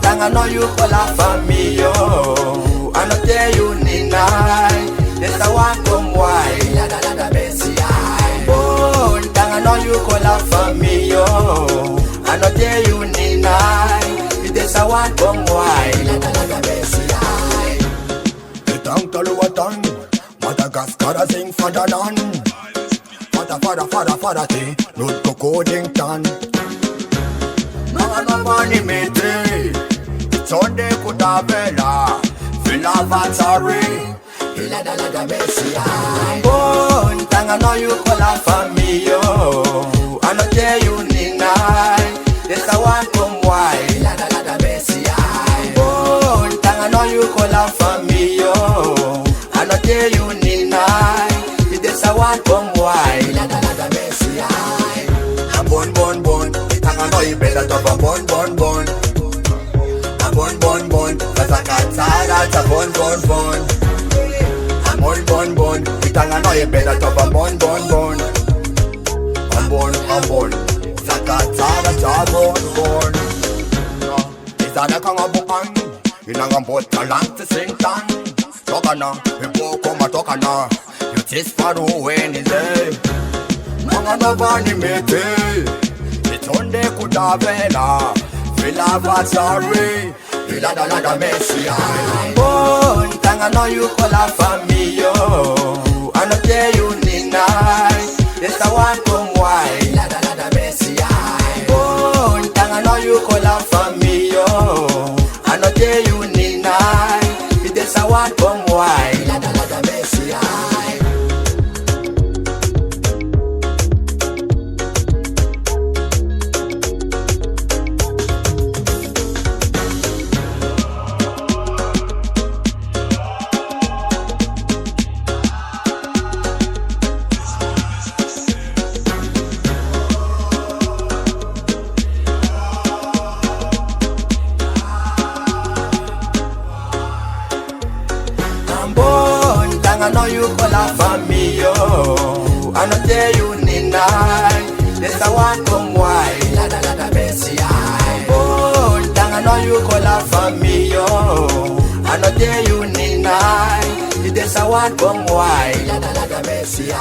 tang I know you call a family, yo. I know tell you ni nai. Yes, I want come why. La da da da Bessie. Oh, tang I know you call a family, yo. I know tell you ni nai. Yes, I want come why. La da da da Bessie. Tang Taluatan, Madagascar sing for the land. Father, tea, Lord Codington. No money made Sunday could have bella. Fill of sorry. La da da Bessie. Oh, tang I know you call a family, yo. I know tell you ni nai. Yes, I want come why. La da da Bessie. Oh, tang I know you call a family, yo. I know tell you ni nai. Yes, I want come why. La da da Bessie. A bon. Tang I know you better top a bon. A bon. Cause I can't say that's a bon. A bon. Tang I know you better top a bon. A bon. Sakatara sa bon. Isa na kang abukan. Inang bot ka lang sa singtan. Toka na, ipo ko matoka na. You taste paru when is it? Mga nabani mete. Itonde kudavela. Fila vasari. Ila da Messi. Oh, tang I know you call a family, yo. I know tell you ni nai. Yes, I want come why. La da Bessie. Oh, tang I know you call a family, yo. I know tell you ni nai. Yes, I want come why. La da Bessie. Bon, tang I know you call a family, yo. I know tell you ni nai. Yes, I want come why. La da Bessie. Bon, tang I know you call a family, yo. I know tell you ni nai. Yes, I want come why. La da Bessie.